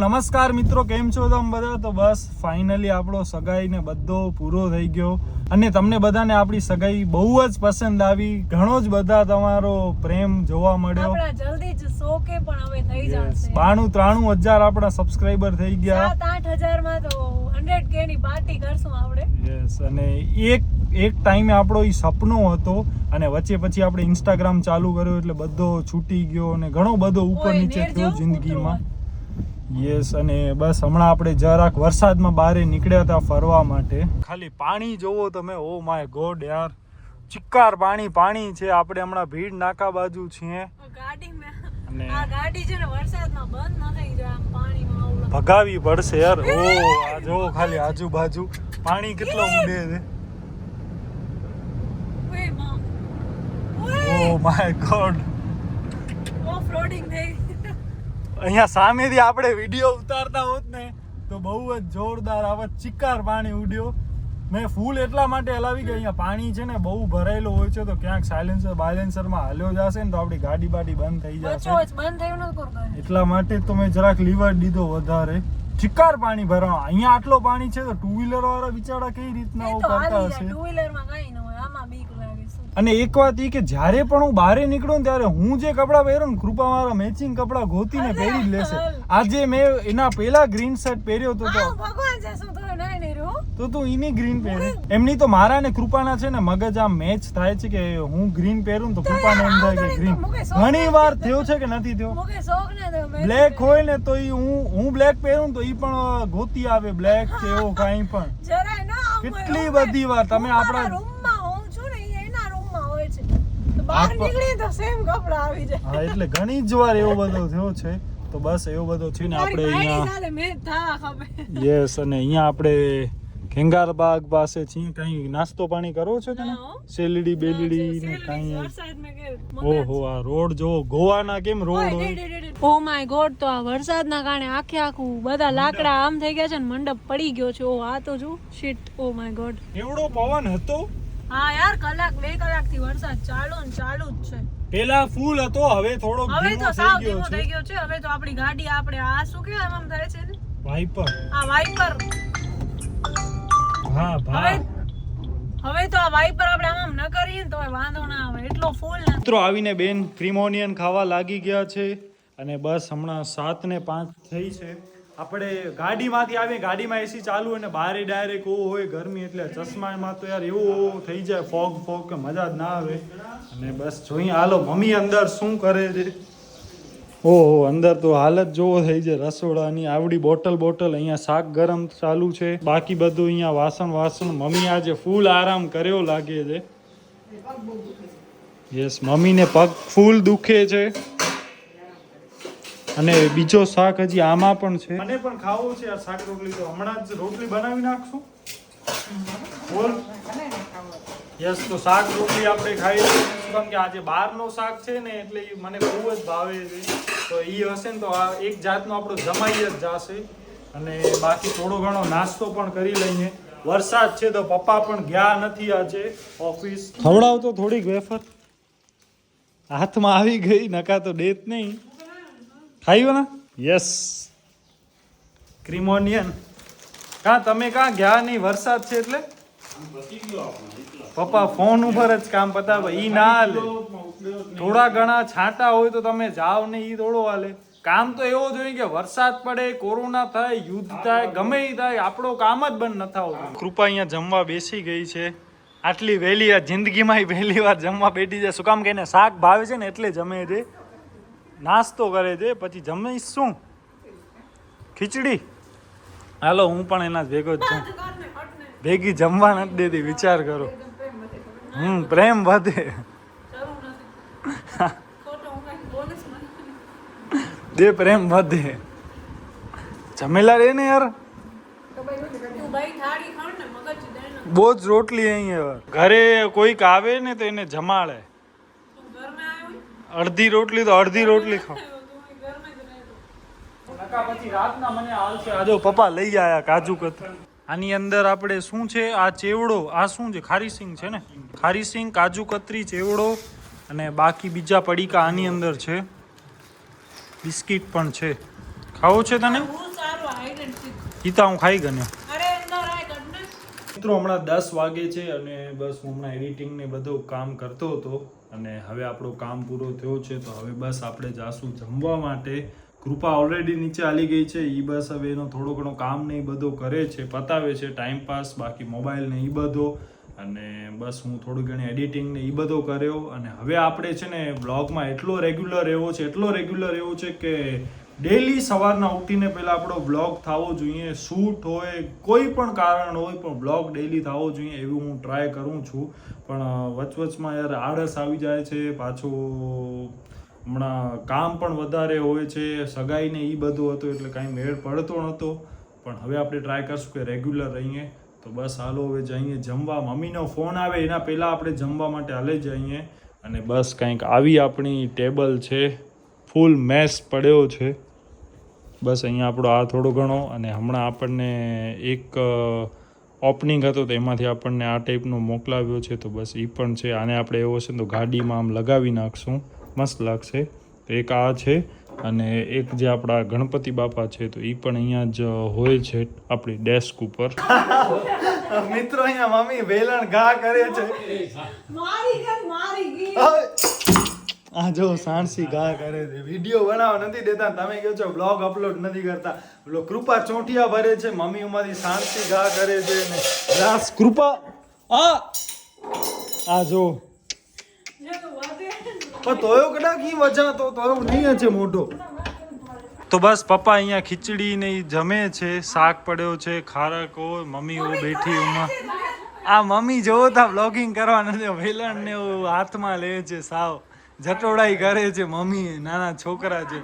નમસ્કાર મિત્રો, કેમ છો તમે બધા? તો બસ ફાઇનલી આપણો સગાઈ ને બધો પૂરો થઈ ગયો અને તમને બધાને આપણી સગાઈ બહુ જ પસંદ આવી. ઘણો જ બધા તમારો પ્રેમ જોવા મળ્યો. આપણા જલ્દી જ 100K પણ હવે થઈ જશે. 92-93 હજાર આપણા સબસ્ક્રાઇબર થઈ ગયા. 7-8 હજારમાં તો 100K ની પાર્ટી કરશું આપણે. યસ, અને એક ટાઈમે આપણો ઈ સપનો હતો અને વચ્ચે પછી આપણે ઇન્સ્ટાગ્રામ ચાલુ કર્યું એટલે બધો છૂટી ગયો અને ઘણો બધો ઉપર નીચે થયો જિંદગીમાં. યસ, અને બસ હમણાં આપણે જરાક વરસાદમાં બહાર નીકળ્યા હતા ફરવા માટે. ખાલી પાણી જોવો તમે, ઓ માય ગોડ યાર, ચિક્કાર પાણી છે. આપણે હમણાં ભીડ નાકા બાજુ છીએ. ગાડીમાં આ ગાડી છે ને વરસાદમાં બંધ ન થઈ જાય, આમ પાણીમાં આવડે ભગાવી પડશે યાર. ઓ આ જોવો ખાલી આજુબાજુ પાણી કેટલો ઉડે છે. ઓ માય ગોડ, ઓફ રોડિંગ થઈ. અહીંયા સામેથી આપણે વિડીયો ઉતારતા હોત ને તો બહુ જ જોરદાર આવત. ચિક્કાર પાણી ઉડ્યો. મેં ફૂલ એટલા માટે હલાવી કે અહીંયા પાણી છે ને બહુ ભરાયેલું હોય છે, તો ક્યાંક બાયલેન્સરમાં હાલ્યો જશે ને તો આપણી ગાડી બાડી બંધ થઈ જશે. બંધ થયું ન એટલા માટે તો મેં જરાક લીવર દીધો વધારે. ચિક્કાર પાણી ભરવા અહીંયા આટલો પાણી છે તો ટુ વ્હીલર વાળા બિચારા કઈ રીતના આવું કરતા હશે. ટુ વ્હીલરમાં કઈ ન હોય, આમાં બીક લાગે. અને એક વાત ઈ કે જ્યારે પણ હું બહાર નીકળું ને ત્યારે હું જે કપડાં પહેરું ને, કૃપા મારા મેચિંગ કપડાં ગોતીને પહેરી જ લેશે. આજે મેં એના પેલા ગ્રીન શર્ટ પહેર્યો હતો તો તું એની ગ્રીન પહેરે. એમની તો મારા ને કૃપાના છે ને મગજ આમ મેચ થાય છે કે હું ગ્રીન પહેરું તો કૃપાને એમ થાય કે ગ્રીન. ઘણી વાર થયો છે કે નથી થયો? બ્લેક હોય ને તો હું બ્લેક પહેરું તો ઈ પણ ગોતી આવે બ્લેક કે એવો કાંઈ પણ. કેટલી બધી વાર તમે આપણા એટલે ઘણી જ વાર એવો બધો થયો છે. તો બસ એવો બધો છે ને આપણે અહીંયા. યસ, અને અહીંયા આપણે ખેંગારબાગ પાસે છીએ. કઈ નાસ્તો પાણી કરવો છે કે શેલડી બેલડી ને કઈ? ઓહો, આ રોડ જો ગોવાના કેમ રોડ હોય. ઓ માય ગોડ, તો આ વરસાદના કારણે આખું બધા લાકડા આમ થઈ ગયા છે ને મંડપ પડી ગયો છે. ઓ આ તો જો શિટ, ઓ માય ગોડ, એવડો પવન હતો. હા યાર, 2 કલાકથી વરસાદ ચાલુ જ છે. પેલા ફૂલ હતો, હવે થોડો હવે તો સાવ ધીમો થઈ ગયો છે. હવે તો આપણી ગાડી આ શું કે આમ થાય છે ને, વાઇપર. આ વાઇપર. હા ભાઈ, હવે તો આ વાઇપર આપણે આમ ન કરીએ તો વાંધો ના આવે, એટલો ફૂલ ના. મિત્રો આવીને બેન ક્રીમ ઓનિયન ખાવા લાગી ગયા છે અને બસ હમણાં 7:05 થઈ છે. આપણે ગાડીમાંથી આવીએ, ગાડીમાં એસી ચાલુ અને બહાર ડાયરેક્ટ એવો હોય ગરમી, એટલે ચશ્મામાં તો યાર એવું થઈ જાય ફોગ કે મજા જ ના આવે. અને બસ જોઈએ, હાલો મમ્મી અંદર શું કરે છે. ઓહો, અંદર તો હાલત જોવો થઈ જાય રસોડાની. આવડી બોટલ અહીંયા શાક ગરમ ચાલુ છે, બાકી બધું અહીંયા વાસણ. મમ્મી આજે ફૂલ આરામ કર્યો લાગે છે. યસ, મમ્મીને પગ ફૂલ દુખે છે. અને બીજો શાક હજી આમાં પણ છે. મને પણ ખાવું છે આ શાક રોટલી, તો હમણાં જ રોટલી બનાવી નાખશું. બોલ. યસ, તો શાક રોટલી આપણે ખાઈ લઈશું. કેમ કે આજે બહારનો શાક છે ને એટલે મને બહુ જ ભાવે છે. તો એ હશે ને તો આ એક જાતનો આપણો જમાઈ જ જશે. અને બાકી થોડો ઘણો નાસ્તો પણ કરી લઈએ. વરસાદ છે તો પપ્પા પણ ગયા નથી આજે ઓફિસ. ખવડાવતો થોડીક વેફર હાથમાં આવી ગઈ, નકા તો ડેત નહીં. ખાયું ને? Yes, cream onion. તમે ગયા નહીં? વરસાદ છે એટલે પપ્પા ફોન ઉપર જ કામ પતાવે. ઈ ના હાલે. થોડા ઘણા છાંટા હોય તો તમે જાઓ ને, ઈ થોડો હાલે. કામ તો એવો જોઈએ કે વરસાદ પડે, કોરોના થાય, યુદ્ધ થાય, ગમે ઈ થાય, આપણો કામ જ બંધ ન થવું. કૃપા અહીંયા જમવા બેસી ગઈ છે. આટલી વહેલી આ જિંદગીમાં પહેલી વાર જમવા બેઠી છે. શું કામ કે એને શાક ભાવે છે ને એટલે જમે છે. નાસ્તો કરે છે, પછી જમીશ શું? ખીચડી. હાલો હું પણ એના ભેગો જ છું. ભેગી જમવા નથી દેતી, વિચાર કરો. પ્રેમ વધે. દે પ્રેમ વધે. જમેલા રે ને યાર. બહુ જ રોટલી અહીંયા. ઘરે કોઈક આવે ને તો એને જમાડે. અડધી રોટલી ખાવ. પછી રાતના મને હાલશે. આજો પપ્પા લઈ આયા કાજુ કતરી. આની અંદર આપણે શું છે, આ ચેવડો, આ શું છે? ખારી સિંગ છે ને, ખારી સિંગ, કાજુ કતરી, ચેવડો અને બાકી બીજા પડીકા આની અંદર છે. બિસ્કિટ પણ છે. ખાવું છે તને? ઈ તો હું ખાઈ ગયો અરે અંદર આય કડને મિત્રો હમણાં 10 વાગે છે અને બસ હું હમણાં એડિટિંગ ને બધું કામ કરતો હતો અને હવે આપણું કામ પૂરો થયો છે તો હવે બસ આપણે જાશું જમવા માટે. કૃપા ઓલરેડી નીચે આલી ગઈ છે. ઈ બસ હવે એનો થોડો ઘણો કામ ને એ બધું કરે છે, પતાવે છે ટાઈમ પાસ, બાકી મોબાઈલ ને ઈ બધો, અને બસ હું થોડું ઘણી એડિટિંગ ને ઈ બધો કર્યો. અને હવે આપણે છે ને બ્લોગમાં એટલો રેગ્યુલર એવો છે કે ડેલી સવારના ઉઠીને પહેલા આપણો બ્લોગ થવો જોઈએ. શૂટ હોય, કોઈ પણ કારણ હોય, પણ બ્લોગ ડેલી થવો જોઈએ એવું હું ટ્રાય કરું છું. પણ વચમાં યાર આળસ આવી જાય છે, પાછું હમણાં કામ પણ વધારે હોય છે, સગાઈને ઈ બધું હતું એટલે કાંઈ મેળ પડતો નહોતો. પણ હવે આપણે ટ્રાય કરશું કે રેગ્યુલર રહીએ. તો બસ હાલો હવે જઈએ જમવા. મમ્મીનો ફોન આવે એના પહેલાં આપણે જમવા માટે હાલે જઈએ. અને બસ કંઈક આવી આપણી ટેબલ છે, ફૂલ મેસ પડ્યો છે. બસ અહીંયા આપણો આ થોડો ઘણો, અને હમણાં આપણને એક ઓપનિંગ હતો તો એમાંથી આપણને આ ટાઈપનો મોકલાવ્યો છે. તો બસ એ પણ છે. આને આપણે એવો છે તો ગાડીમાં આમ લગાવી નાખશું, મસ્ત લાગશે. તો એક આ છે, અને એક જે આપણા ગણપતિ બાપા છે તો એ પણ અહીંયા જ હોય છે આપણી ડેસ્ક ઉપર. મિત્રો અહીંયા મમ્મી વેલણ ઘા કરે છે. મારી ગઈ આ જો સાણસી ઘા કરે છે, વિડીયો બનાવવા નથી દેતા. તમે કહો છો બ્લોગ અપલોડ નથી કરતા. પેલો કૃપા ચોંટિયા ભરે છે, મમ્મી ઉમાંથી સાણસી ઘા કરે છે ને રાસ કૃપા આ જો પણ તોયો કદાચ ઈ વજા તો તોયો નહીં છે મોટો. તો બસ પપ્પા અહીંયા ખીચડી ને ઈ જમે છે, શાક પડ્યો છે, ખારક હોય, મમ્મી ઓ બેઠી ઉમાં. આ મમ્મી જોવો તા બ્લોગિંગ કરવા નથી, વેલણ ને એવું હાથમાં લે છે, સાવ જટોડાઈ કરે છે મમ્મી, નાના છોકરા છે.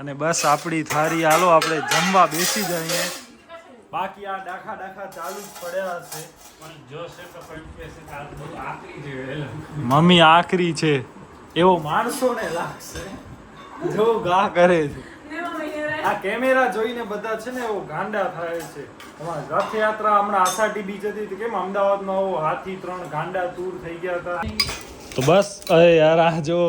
અને બસ આપણી થાળી હાલો આપણે જમવા બેસી જઈએ. બાકી આ ડાખા ચાલુ જ પડ્યા હશે. પણ જોશે તો કન્ફ્યુઝ છે, આ બધું આકરી છે વેલણ. મમ્મી આકરી છે એવો માણસોને લાગશે જો ગા કરે છે. આ કેમેરા જોઈને બધા છે ને એવો ગાંડા થાય છે. રથયાત્રા હમણાં આષાઢી બીજ હતી, કેમ અમદાવાદમાં હાથી 3 ગાંડા તૂર થઈ ગયા હતા. તો બસ અરે યાર આ જો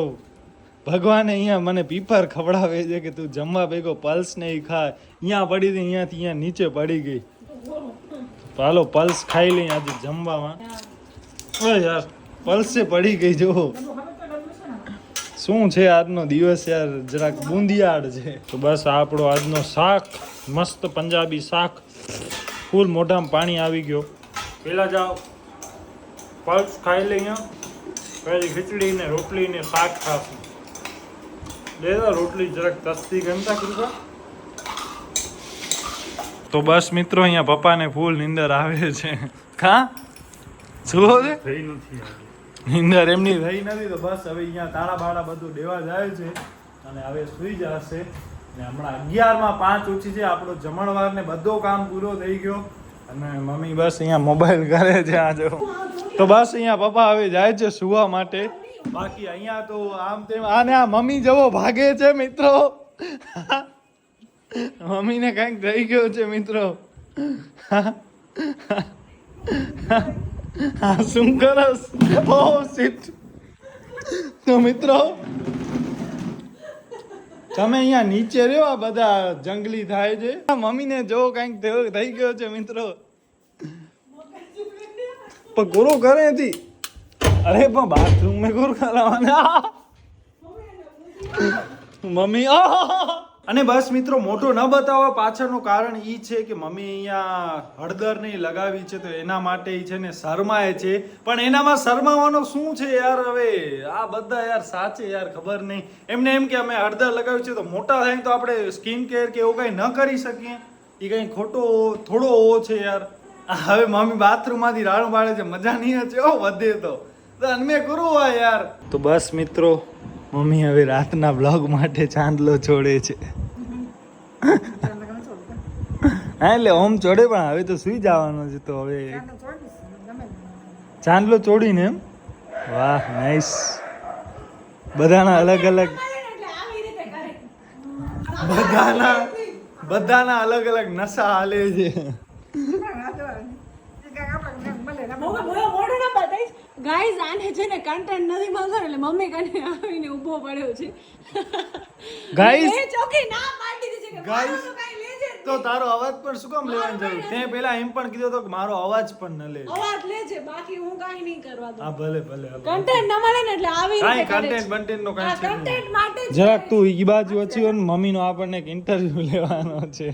ભગવાને અહીંયા મને પીપર ખવડાવે છે કે તું જમવા ભેગો પલ્સ ને ઈ ખા. અહીંયા પડી હતી, અહીંયાથી અહીંયા નીચે પડી ગઈ. તો હાલો પલ્સ ખાઈ લઈ આજે જમવામાં. અરે યાર પલ્સે પડી ગઈ. જો શું છે આજનો દિવસ યાર, જરાક બુંદિયાળ છે. તો બસ આપણો આજનો શાક, મસ્ત પંજાબી શાક, ફૂલ મોઢામાં પાણી આવી ગયો. પેલા જાઓ પલ્સ ખાઈ લઈએ, પછી ખીચડી ને રોટલી ને શાક ખાશું. લેતા રોટલી જરાક તસ્તી ગમતા કૃપા. તો બસ મિત્રો અહીંયા પપ્પાને ફૂલ નીંદર આવે છે. ખા શું છે થઈ નથી નીંદર એમની થઈ નથી. તો બસ હવે અહીંયા તાળા બાળા બધું દેવા જાય છે અને હવે સુઈ જશે. ને હમણાં 11:05 ઓછી છે. આપણો જમણવાર ને બધો કામ પૂરો થઈ ગયો અને મમ્મી બસ અહીંયા મોબાઈલ કરે છે. આ જો તો બસ અહીંયા પપ્પા હવે જાય છે સુવા માટે. બાકી અહીંયા તો આમ તેમ આને આ મમ્મી જવો ભાગે છે મિત્રો. મમ્મીને કંઈક થઈ ગયો છે મિત્રો. હા શું કરસ? ઓહ શિટ. તો મિત્રો તમે અહીંયા નીચે રહ્યો, આ બધા જંગલી થાય છે. મમ્મીને જો કંઈક થઈ ગયો છે મિત્રો. પણ ગુરુ કરે હતી. અરે પણ બાથરૂમ में ગુરુ કરાવવાના મમ્મી. અને બસ મિત્રો મોટો ન બતાવવા પાછળનું કારણ ઈ છે કે મમ્મી અહીંયા હળદર નહીં લગાવી છે તો એના માટે ઈ છે ને શરમાય છે. પણ એનામાં શરમાવાનો શું છે યાર? હવે આ બધા યાર સાચે યાર ખબર નહીં. એમને એમ કે અમે હળદર લગાવી છે તો મોટા થાય તો આપણે સ્કિન કેર કે એવું કંઈ ન કરી શકીએ. એ કંઈ ખોટો થોડો હોવો છે યાર. હવે મમ્મી બાથરૂમમાંથી રાડું પાડે છે, મજા નહીં છે. ઓ વધે તો અમે કરું હોય યાર. તો બસ મિત્રો મમ્મી હવે રાતના બ્લોગ માટે ચાંદલો છોડે છે. હા એટલે ઓમ છોડે પણ હવે તો સુઈ જવાનો છે. તો હવે ચાંદલો છોડીને એમ. વાહ નાઈસ. બધાના અલગ અલગ બધાના અલગ અલગ નશા હાલે છે. ગાઈઝ આને છે ને કન્ટેન્ટ નથી મળતો એટલે મમ્મી કને આવીને ઊભો પડ્યો છે. ગાઈઝ એ ચોકી ના પાડી દીધી કે ગાઈઝ કાઈ લેજે તો તારો અવાજ પણ શું કામ લેવાની જરૂર? તે પહેલા એમ પણ કીધું તો કે મારો અવાજ પણ ન લે. અવાજ લેજે, બાકી હું કાઈ નહીં કરવા દઉં. હા ભલે ભલે. કન્ટેન્ટ ન મળે ને એટલે આવી કાઈ રીતે કરે છે. કન્ટેન્ટ નો કાઈ છે કન્ટેન્ટ માટે જ જરાક તું ઈ બાજુ ઓછી હોય ને મમ્મીનો આપણને એક ઇન્ટરવ્યુ લેવાનો છે.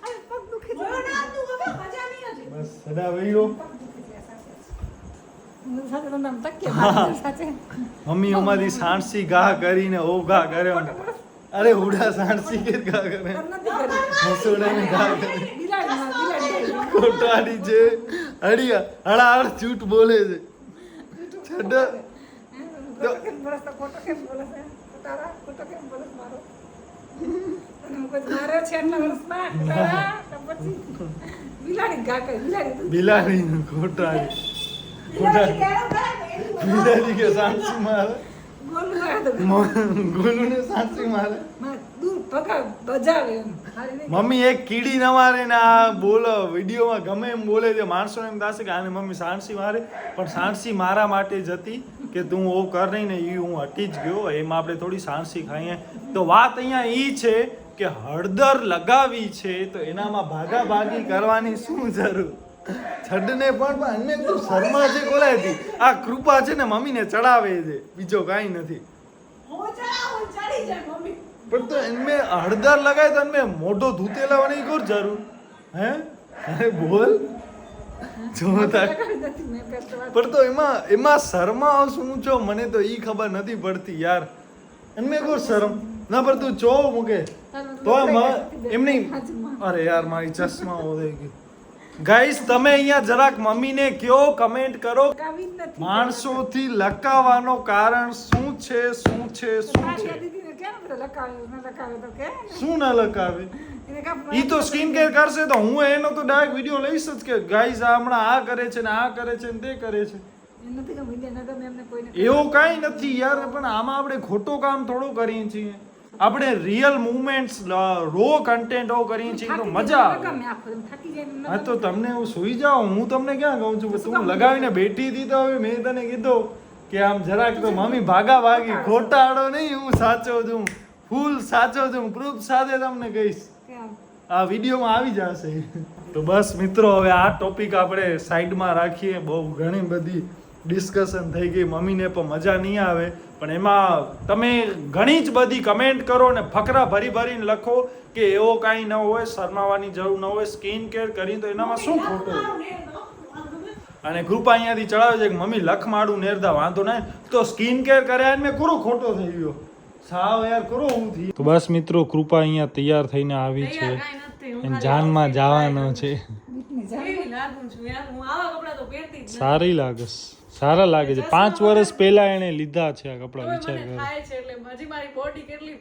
અરે પગ દુખી જાય. ના તું હવે મજા નહીં હતી. બસ સદા વઈરો સાથે તો નામ તક કે સાથે મમ્મી અમારી સાણસી ઘા કરીને ઓ ઘા કર્યો ને. અરે ઉડા સાણસી કે ઘા કરે મસોડાની ઘા કરે કોટાડી છે હડિયા હળાહળ જૂઠ બોલે છે છડ ફોટો કેમ બોલે છે તારા ફોટો કેમ બોલે મારો અને હું કોઈ મારે છે ને વર્ષમાં તારા તો પછી બિલાડી ગા કરે બિલાડી કોટાડી બિલાડી કે સાણસી મારે ગોલું મારે તો ગોલું ને સાણસી મારે દૂર પકા બજાવે એમ હારી નહીં મમ્મી એક કીડી ન મારે ને આ બોલો વિડીયોમાં ગમે એમ બોલે છે માણસો એમ થશે કે આને મમ્મી સાણસી મારે પણ સાણસી મારા માટે જ હતી કે તું ઓ કર નહીં ને એ હું હટી જ ગયો એમાં આપણે થોડી સાણસી ખાઈએ તો વાત અહીંયા એ છે કે હળદર લગાવી છે તો એનામાં ભાગાભાગી કરવાની શું જરૂર છડને પણ અન્ય તું શર્મા છે બોલાય હતી આ કૃપા છે ને મમ્મીને ચડાવે છે બીજો કાંઈ નથી હું ચડાવું ચડી જાય મમ્મી પણ તો એમને હળદર લગાય તો એમને મોઢો ધૂતે લાવવાની કોર જરૂર હે અરે બોલ જોતા નથી મેં પેસ્ટ વાત પણ તો એમાં શરમાઓ શું છો મને તો ઈ ખબર નથી પડતી યાર એમને કોર શરમ ના પર તું ચો મૂકે તો એમ નહીં અરે યાર મારી ચશ્મા ઓળે ગઈ ગાઈસ તમે અહીંયા જરાક મમ્મીને કયો કમેન્ટ કરો કાવી નથી માણસોથી લકાવવાનો કારણ શું છે શું છે શું છે દીદીને કેમ બધું લખાવ્યું ન લખાવ્યું તો કે શું ના લકાવે એને કામ ઈ તો સ્કિન કેર કરશે તો હું એનો તો ડાયરેક્ટ વિડિયો લઈશ જ કે ગાઈસ આ હમણાં આ કરે છે ને આ કરે છે ને તે કરે છે એ નથી કે વિડિયો ન ગમે એમને કોઈને એવું કાંઈ નથી યાર પણ આમાં આપણે ખોટું કામ થોડું કરીએ છીએ આપણે રિયલ મુવમેન્ટ્સ રો કન્ટેન્ટો કરીએ છીએ તો મજા આવે ગમે આખો એમ થાકી જાય ને હા તો તમને હું સુઈ જાઉં હું તમને ક્યાં કહું છું કે તું લગાવીને બેઠી હતી તો હવે મેં તને કીધું કે આમ જરાક તો મમ્મી ભાગા ભાગી ખોટાડો નહીં હું સાચો છું ફૂલ સાચો છું પ્રૂફ સાથે તમને કહીશ કેમ આ વિડીયોમાં આવી જશે તો બસ મિત્રો હવે આ ટોપિક આપણે સાઈડમાં રાખીએ બહુ ઘણી બધી ડિસ્કશન થઈ ગઈ મમ્મીને પણ મજા નહીં આવે પણ એમાં તમે ઘણી જ બધી કમેન્ટ કરો ને ફકરા ભરી ભરીને લખો કે એવો કાંઈ ન હોય શરમાવાની જરૂર ન હોય સ્કિન કેર કરી તો એનામાં શું ખોટું અને કૃપા અહીંયાથી ચડાવે છે કે મમ્મી લખ માડું નેરદા વાંધો નહીં તો સ્કિન કેર કર્યા મેં પૂરો ખોટો થઈ ગયો સાવ યાર કરો હું થઈ તો બસ મિત્રો કૃપા અહીંયા તૈયાર થઈને આવી છે અને જાનમાં જવાનો છે સારી લાગે સારા લાગે છે 5 વર્ષ પહેલા એને લીધા છે આ કપડા વિચાર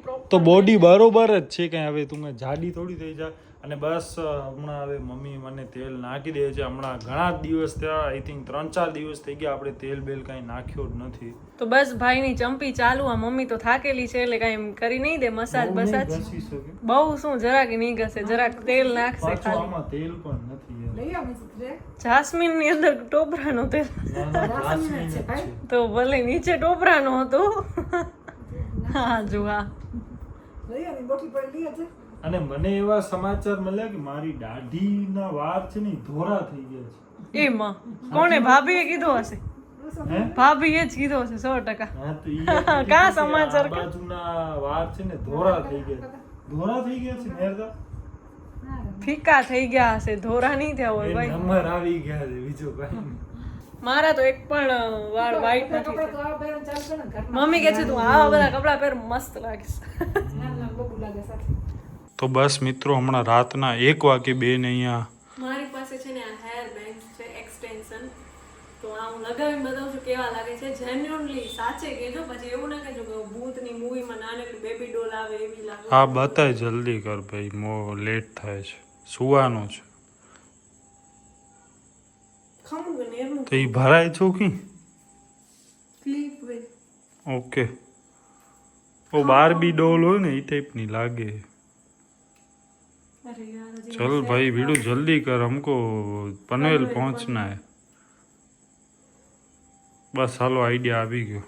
કરો તો બોડી બરોબર જ છે કઈ હવે તું જાડી થોડી થઈ જાય અને બસ હમણાં હવે મમ્મી મને તેલ નાખી દે છે હમણાં ઘણા દિવસ થયા આઈ થિંક 3-4 દિવસ થઈ ગયા આપણે તેલ બેલ કઈ નાખ્યો જ નથી તો બસ ભાઈની ચંપી ચાલુ આ મમ્મી તો થાકેલી છે એટલે કઈ કરી નહીં દે મસાજ બસાજ બહુ શું જરાક નહીં ઘસે જરાક તેલ નાખશે ખાલી આમાં તેલ પણ નથી યાર લઈ આવી છે જાસ્મીન ની અંદર ટોપરાનો તેલ તો ભલે નીચે ટોપરાનો હતો હા જો હા લઈ આવી બોટલી પડી લઈ છે અને મને એવા સમાચાર મળ્યા કે મારી દાઢીના વાળ છે ને ધોરા થઈ ગયા છે એમાં કોણે ભાભીએ કીધું હશે હે ભાભીએ જ કીધું હશે 100%. હા તો ઈ કા સમાચાર આ બાજુના વાળ છે ને ધોરા થઈ ગયા છે મેરદા ફીકા થઈ ગયા હશે ધોરા નહીં થયા હોય ભાઈ નંબર આવી ગયા છે બીજો કઈ મારા તો એક પણ વાળ વ્હાઈટ નથી કપડા તો આ પહેરન ચાલશે ને ઘરમાં મમ્મી કહે છે તું આવા બધા કપડા પહેર મસ્ત લાગીશ નાના બબુ લાગે સાથે તો બસ મિત્રો હમણાં રાતના 1 વાગે બેન અહીંયા મારી પાસે છે ને આ હેર બેન્ડ છે એક્સટેન્શન તો આ હું લગાવીને બતાવું છું કેવા લાગે છે જેન્યુઅનલી સાચે કહેજો પછી એવું ના કહેજો કે ભૂતની મૂવીમાં નાનકડી બેબી ડોલ આવે એવી લાગે હા બતાય જલ્દી કર ભાઈ મો લેટ થાય છે સુવાનો છે ખમું કે નેરનું તો ઈ ભરાય ચોકી ક્લિપ વે ઓકે ઓ બારબી ડોલ હોય ને એ ટાઈપની લાગે अरे यार जी चल भाई वीडियो जल्दी कर हमको पनवेल पहुंचना है बस हालो आइडिया આવી ગયો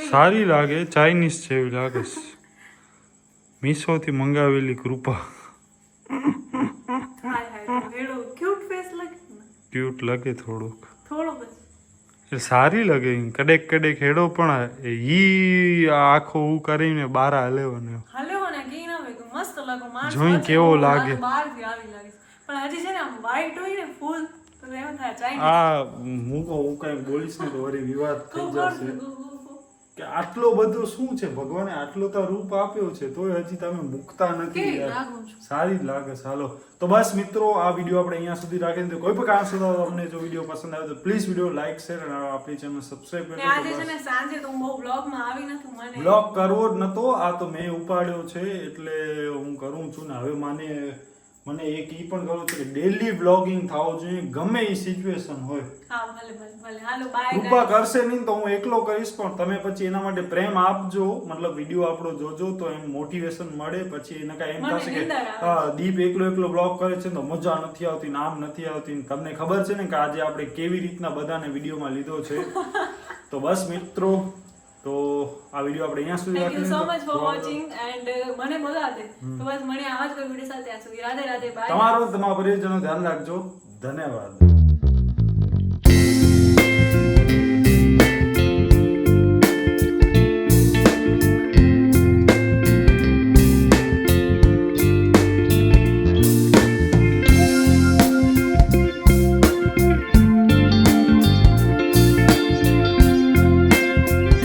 સારી લાગે ચાઇનીઝ જેવી લાગે મીશો થી મંગાવેલી કૃપા હાય હાય તો હેડો ક્યુટ ફેસ લાગે ને ક્યુટ લાગે થોડુંક, થોડો બસ એ સારી લાગે. કડેક કડેક હેડો પણ ઈ આખો હું કરીને બાર હાલેવાનો. હાલ્યો ને કી ના હોય તો મસ્ત લાગો માણસ જોઈ વચ્ચે કેવો બહુ લાગે. બહાર થી આવી લાગે છે. પણ હજી છે ને આમ વ્હાઈટ હોય ને ફૂલ તો એમ થાય ચાઇનીઝ આ હું કઈ બોલીશ ને તો વળી વિવાદ થઈ જશે કે આટલો બધો શું છે, ભગવાને આટલો તો રૂપ આપ્યો છે તોય હજી તમે મુકતા નથી કેવી યાર. લાગુ છું? સારી જ લાગે. ચાલો તો બસ મિત્રો, આ વિડીયો આપણે અહીંયા સુધી રાખીએ. તો કોઈ પણ કારણ સુધી તમને જો વિડીયો પસંદ આવે તો પ્લીઝ વિડીયો લાઈક શેર અને આપણી ચેનલ સબસ્ક્રાઇબ ને કરી આજે છે દો. ને સાંજે તો હું બહુ બ્લોગમાં આવી નથી મને બ્લોગ કરવો જ નતો, આ તો મેં ઉપાડ્યો છે એટલે હું કરું છું ને. હવે મને એક ઈ પણ કરવું છે કે ડેલી બ્લોગિંગ થવું જોઈએ ગમે એ સિચ્યુએશન હોય. હા ભલે ભલે ભલે હાલો બાય કૃપા કરશે નહીં તો હું એકલો કરીશ, પણ તમે પછી એના માટે પ્રેમ આપજો, મતલબ વિડીયો આપણો જોજો તો એમ મોટિવેશન મળે. પછી એને કાંઈ એમ મને થશે કે નીંદર આવે. હા દીપ એકલો બ્લોગ કરે છે તો મજા નથી આવતી ને આમ નથી આવતી ને. તમને ખબર છે ને કે આજે આપણે કેવી રીતના બધાને વિડીયોમાં લીધો છે. તો બસ મિત્રો, તો આ વિડીયો આપણે અહીંયા સુધી thank you so much for રાખીએ. વોચિંગ એન્ડ મને મજા આવે તો બસ મને આવા જ કોઈ વિડીયો સાથે ત્યાં સુધી રાધે રાધે બાય તમારો તમારા પરિવારજનો ધ્યાન રાખજો. ધન્યવાદ.